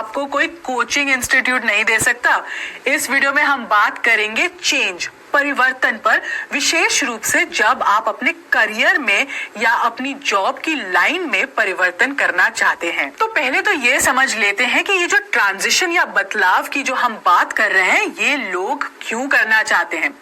आपको कोई coaching institute नहीं दे सकता। इस वीडियो में हम बात करेंगे चेंज, परिवर्तन पर, विशेष रूप से जब आप अपने करियर में या अपनी जॉब की लाइन में परिवर्तन करना चाहते हैं। तो पहले तो ये समझ लेते हैं कि ये जो ट्रांजिशन या बदलाव की जो हम बात कर रहे हैं, ये लोग क्यों करना चाहते हैं।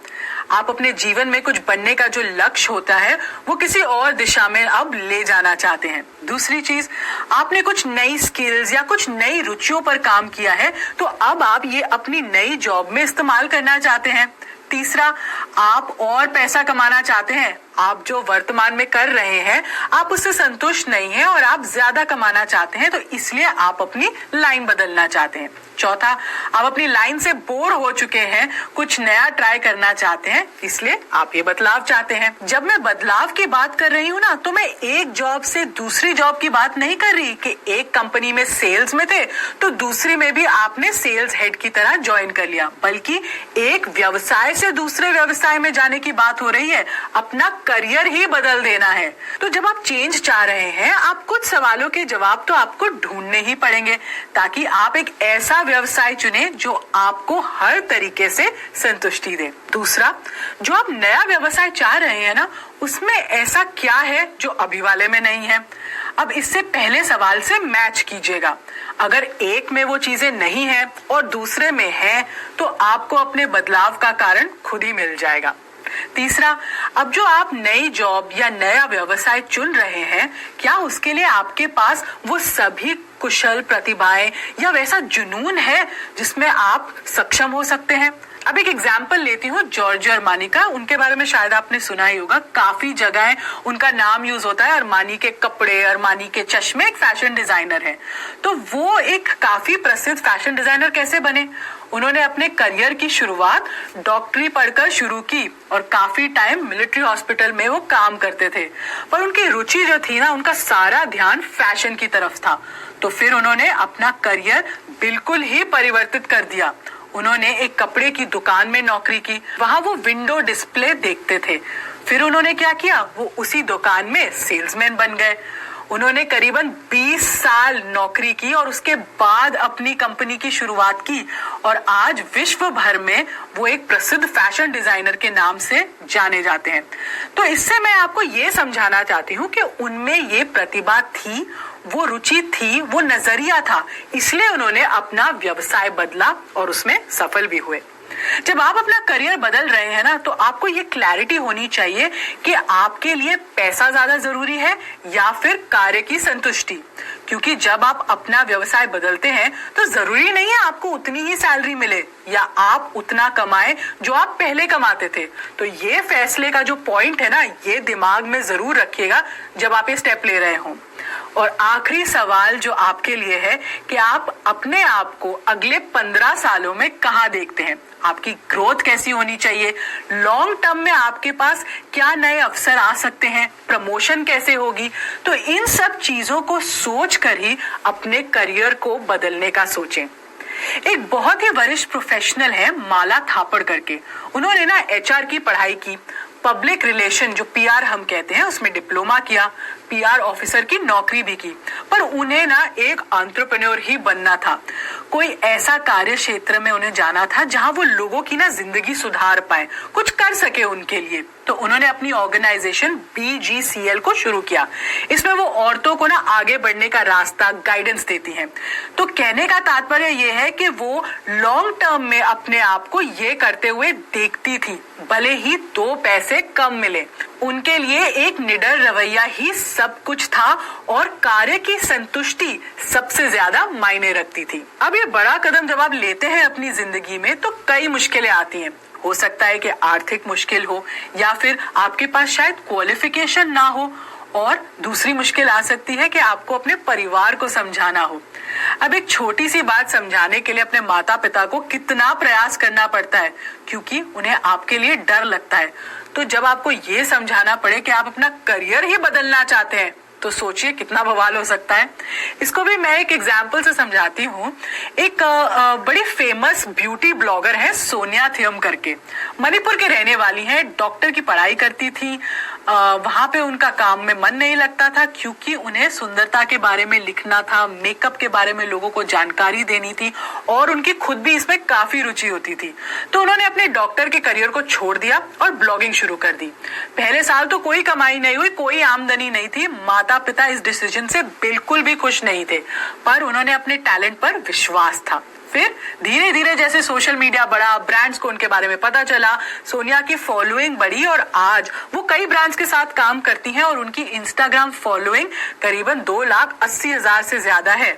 आप अपने जीवन में कुछ बनने का जो लक्ष्य होता है वो किसी और दिशा में अब ले जाना चाहते हैं। दूसरी चीज, आपने कुछ नई स्किल्स या कुछ नई रुचियों पर काम किया है, तो अब आप ये अपनी नई जॉब में इस्तेमाल करना चाहते हैं। तीसरा, आप और पैसा कमाना चाहते हैं। आप जो वर्तमान में कर रहे हैं आप उससे संतुष्ट नहीं हैं और आप ज्यादा कमाना चाहते हैं, तो इसलिए आप अपनी लाइन बदलना चाहते हैं। चौथा, आप अपनी लाइन से बोर हो चुके हैं, कुछ नया ट्राई करना चाहते हैं, इसलिए आप ये बदलाव चाहते हैं। जब मैं बदलाव की बात कर रही हूँ ना, तो मैं एक जॉब से दूसरी जॉब की बात नहीं कर रही कि एक कंपनी में सेल्स में थे तो दूसरी में भी आपने सेल्स हेड की तरह ज्वाइन कर लिया, बल्कि एक व्यवसाय से दूसरे व्यवसाय में जाने की बात हो रही है। अपना करियर ही बदल देना है। तो जब आप चेंज चाह रहे हैं, आप कुछ सवालों के जवाब तो आपको ढूंढने ही पड़ेंगे ताकि आप एक ऐसा व्यवसाय चुने जो आपको हर तरीके से संतुष्टि दे। दूसरा, जो आप नया व्यवसाय चाह रहे हैं ना, उसमें ऐसा क्या है जो अभी वाले में नहीं है। अब इससे पहले सवाल से मैच कीजिएगा। अगर एक में वो चीजें नहीं है और दूसरे में है, तो आपको अपने बदलाव का कारण खुद ही मिल जाएगा। तीसरा, अब जो आप नई जॉब या नया व्यवसाय चुन रहे हैं, क्या उसके लिए आपके पास वो सभी कुशल प्रतिभाएं या वैसा जुनून है जिसमें आप सक्षम हो सकते हैं। अब एक एग्जाम्पल लेती हूँ जॉर्जियो अरमानी का। उनके बारे में शायद आपने सुना ही होगा, काफी जगह उनका नाम यूज होता है। अरमानी के कपड़े, अरमानी के चश्मे, एक फैशन डिजाइनर है। तो वो एक काफी प्रसिद्ध फैशन डिजाइनर कैसे बने? उन्होंने अपने करियर की शुरुआत डॉक्टरी पढ़कर शुरू की और काफी टाइम मिलिट्री हॉस्पिटल में वो काम करते थे, पर उनकी रुचि जो थी ना, उनका सारा ध्यान फैशन की तरफ था। तो फिर उन्होंने अपना करियर बिल्कुल ही परिवर्तित कर दिया। उन्होंने एक कपड़े की दुकान में नौकरी की, वहां वो विंडो डिस्प्ले देखते थे। फिर उन्होंने क्या किया, वो उसी दुकान में सेल्समैन बन गए। उन्होंने करीबन 20 साल नौकरी की और उसके बाद अपनी कंपनी की शुरुआत की और आज विश्व भर में वो एक प्रसिद्ध फैशन डिजाइनर के नाम से जाने जाते हैं। तो इससे मैं आपको ये समझाना चाहती हूँ कि उनमें ये प्रतिभा थी, वो रुचि थी, वो नजरिया था, इसलिए उन्होंने अपना व्यवसाय बदला और उसमें सफल भी हुए। जब आप अपना करियर बदल रहे हैं ना, तो आपको ये क्लैरिटी होनी चाहिए कि आपके लिए पैसा ज्यादा जरूरी है या फिर कार्य की संतुष्टि। क्योंकि जब आप अपना व्यवसाय बदलते हैं तो जरूरी नहीं है आपको उतनी ही सैलरी मिले या आप उतना कमाएं जो आप पहले कमाते थे। तो ये फैसले का जो पॉइंट है ना, ये दिमाग में जरूर रखिएगा जब आप ये स्टेप ले रहे हो। और आखिरी सवाल जो आपके लिए है कि आप अपने आप को अगले 15 सालों में कहाँ देखते हैं। आपकी ग्रोथ कैसी होनी चाहिए, लॉन्ग टर्म में आपके पास क्या नए अवसर आ सकते हैं, प्रमोशन कैसे होगी। तो इन सब चीजों को सोच कर ही अपने करियर को बदलने का सोचें। एक बहुत ही वरिष्ठ प्रोफेशनल है माला थापड़ करके। उन्होंने ना एचआर की पढ़ाई की, पब्लिक रिलेशन जो पीआर हम कहते हैं उसमें डिप्लोमा किया, पीआर ऑफिसर की नौकरी भी की, पर उन्हें ना एक एंटरप्रेन्योर ही बनना था। कोई ऐसा कार्य क्षेत्र में उन्हें जाना था जहां वो लोगों की ना जिंदगी सुधार पाए, कुछ कर सके उनके लिए। तो उन्होंने अपनी ऑर्गेनाइजेशन BGCL को शुरू किया। इसमें वो औरतों को ना आगे बढ़ने का रास्ता, गाइडेंस देती हैं। तो कहने का तात्पर्य ये है कि वो लॉन्ग टर्म में अपने आप को ये करते हुए देखती थी, भले ही 2 पैसे कम मिले। उनके लिए एक निडर रवैया ही सब कुछ था और कार्य की संतुष्टि सबसे ज्यादा मायने रखती थी। अब ये बड़ा कदम जब आप लेते हैं अपनी जिंदगी में, तो कई मुश्किलें आती हैं। हो सकता है कि आर्थिक मुश्किल हो या फिर आपके पास शायद क्वालिफिकेशन ना हो, और दूसरी मुश्किल आ सकती है कि आपको अपने परिवार को समझाना हो। अब एक छोटी सी बात समझाने के लिए अपने माता पिता को कितना प्रयास करना पड़ता है, क्योंकि उन्हें आपके लिए डर लगता है। तो जब आपको ये समझाना पड़े कि आप अपना करियर ही बदलना चाहते हैं, तो सोचिए कितना बवाल हो सकता है। इसको भी मैं एक एग्जाम्पल से समझाती हूँ। एक बड़ी फेमस ब्यूटी ब्लॉगर है सोनिया थियम करके, मणिपुर के रहने वाली हैं, डॉक्टर की पढ़ाई करती थी, वहां पे उनका काम में मन नहीं लगता था, क्योंकि उन्हें सुंदरता के बारे में लिखना था, मेकअप के बारे में लोगों को जानकारी देनी थी और उनकी खुद भी इसमें काफी रुचि होती थी। तो उन्होंने अपने डॉक्टर के करियर को छोड़ दिया और ब्लॉगिंग शुरू कर दी। पहले साल तो कोई कमाई नहीं हुई, कोई आमदनी नहीं थी। माता पिता इस डिसीजन से बिल्कुल भी खुश नहीं थे, पर उन्होंने अपने टैलेंट पर विश्वास था। फिर धीरे धीरे जैसे सोशल मीडिया बढ़ा, ब्रांड्स को उनके बारे में पता चला, सोनिया की फॉलोइंग बढ़ी और आज वो कई ब्रांड्स के साथ काम करती हैं और उनकी इंस्टाग्राम फॉलोइंग करीबन 2,80,000 से ज्यादा है।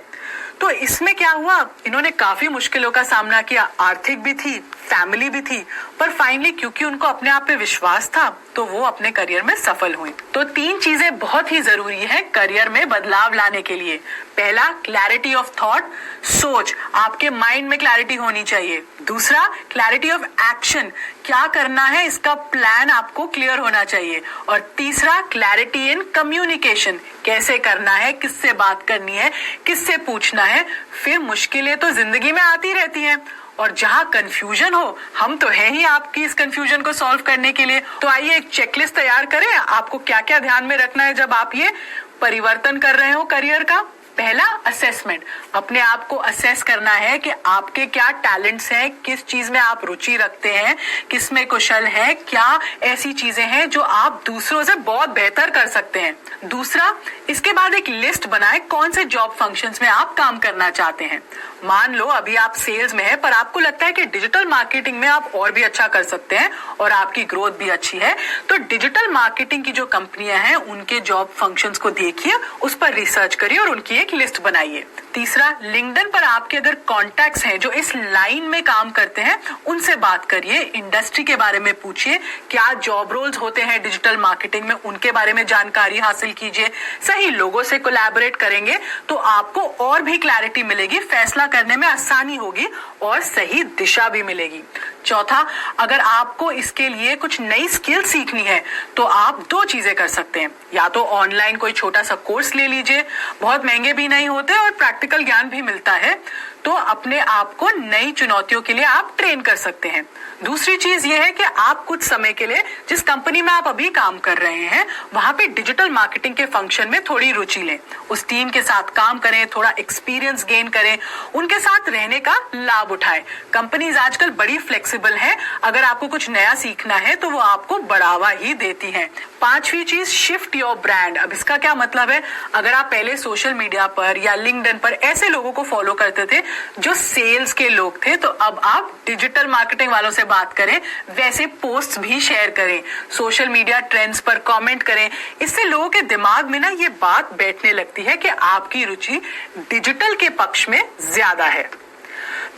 तो इसमें क्या हुआ, इन्होंने काफी मुश्किलों का सामना किया, आर्थिक भी थी, फैमिली भी थी, पर फाइनली क्योंकि उनको अपने आप पे विश्वास था तो वो अपने करियर में सफल हुई। तो 3 चीजें बहुत ही जरूरी है करियर में बदलाव लाने के लिए। पहला, क्लैरिटी ऑफ थॉट, सोच, आपके माइंड में क्लैरिटी होनी चाहिए। दूसरा, क्लैरिटी ऑफ एक्शन, क्या करना है इसका प्लान आपको क्लियर होना चाहिए। और तीसरा, क्लैरिटी इन कम्युनिकेशन, कैसे करना है, किससे बात करनी है, किससे पूछना है। फिर मुश्किलें तो जिंदगी में आती रहती हैं और जहां कंफ्यूजन हो, हम तो हैं ही आपकी इस कंफ्यूजन को सॉल्व करने के लिए। तो आइए एक चेकलिस्ट तैयार करें, आपको क्या क्या ध्यान में रखना है जब आप ये परिवर्तन कर रहे हो करियर का। पहला, असेसमेंट, अपने आप को असेस करना है कि आपके क्या टैलेंट्स हैं, किस चीज में आप रुचि रखते हैं, किस में कुशल है, क्या ऐसी चीजें हैं जो आप दूसरों से बहुत बेहतर कर सकते हैं। दूसरा, इसके बाद एक लिस्ट बनाएं कौन से जॉब फंक्शंस में आप काम करना चाहते हैं। मान लो अभी आप सेल्स में है, पर आपको लगता है कि डिजिटल मार्केटिंग में आप और भी अच्छा कर सकते हैं और आपकी ग्रोथ भी अच्छी है, तो डिजिटल मार्केटिंग की जो कंपनियां हैं उनके जॉब फंक्शंस को देखिए, उस पर रिसर्च करिए और उनकी एक लिस्ट बनाइए। तीसरा, लिंक्डइन पर आपके अगर कॉन्टैक्ट्स हैं जो इस लाइन में काम करते हैं, उनसे बात करिए, इंडस्ट्री के बारे में पूछिए, क्या जॉब रोल्स होते हैं डिजिटल मार्केटिंग में, उनके बारे में जानकारी हासिल कीजिए। सही लोगों से कोलैबोरेट करेंगे तो आपको और भी क्लैरिटी मिलेगी, फैसला करने में आसानी होगी और सही दिशा भी मिलेगी। चौथा, अगर आपको इसके लिए कुछ नई स्किल सीखनी है तो आप 2 चीजें कर सकते हैं। या तो ऑनलाइन कोई छोटा सा कोर्स ले लीजिए, बहुत महंगे भी नहीं होते और प्रैक्टिकल ज्ञान भी मिलता है, तो अपने आप को नई चुनौतियों के लिए आप ट्रेन कर सकते हैं। दूसरी चीज ये है कि आप कुछ समय के लिए जिस कंपनी में आप अभी काम कर रहे हैं वहां पे डिजिटल मार्केटिंग के फंक्शन में थोड़ी रुचि लें, उस टीम के साथ काम करें, थोड़ा एक्सपीरियंस गेन करें, उनके साथ रहने का लाभ उठाएं। कंपनीज आजकल बड़ी फ्लेक्सिबल है, अगर आपको कुछ नया सीखना है तो वो आपको बढ़ावा ही देती हैं। 5वीं चीज, शिफ्ट योर ब्रांड। अब इसका क्या मतलब है, अगर आप पहले सोशल मीडिया पर या लिंक्डइन पर ऐसे लोगों को फॉलो करते थे जो सेल्स के लोग थे, तो अब आप डिजिटल मार्केटिंग वालों से बात करें, वैसे पोस्ट भी शेयर करें, सोशल मीडिया ट्रेंड्स पर कमेंट करें। इससे लोगों के दिमाग में ना ये बात बैठने लगती है कि आपकी रुचि डिजिटल के पक्ष में ज्यादा है।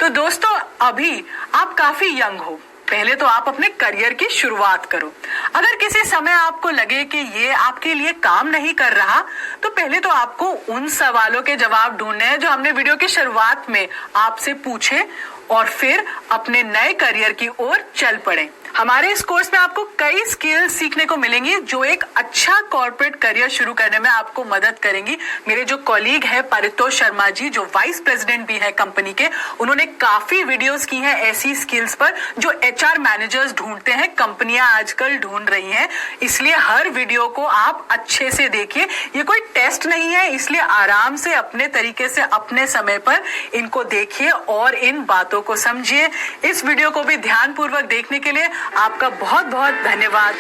तो दोस्तों, अभी आप काफी यंग हो, पहले तो आप अपने करियर की शुरुआत करो। अगर किसी समय आपको लगे कि ये आपके लिए काम नहीं कर रहा, तो पहले तो आपको उन सवालों के जवाब ढूंढने हैं जो हमने वीडियो की शुरुआत में आपसे पूछे और फिर अपने नए करियर की ओर चल पड़े। हमारे इस कोर्स में आपको कई स्किल्स सीखने को मिलेंगी जो एक अच्छा कॉर्पोरेट करियर शुरू करने में आपको मदद करेंगी। मेरे जो कॉलीग है परितोष शर्मा जी, जो वाइस प्रेसिडेंट भी है कंपनी के, उन्होंने काफी वीडियोस की हैं ऐसी स्किल्स पर जो एचआर मैनेजर्स ढूंढते हैं, कंपनियां आजकल ढूंढ रही हैं। इसलिए हर वीडियो को आप अच्छे से देखिए, ये कोई टेस्ट नहीं है, इसलिए आराम से अपने तरीके से अपने समय पर इनको देखिए और इन बातों को समझिए। इस वीडियो को भी ध्यानपूर्वक देखने के लिए आपका बहुत बहुत धन्यवाद।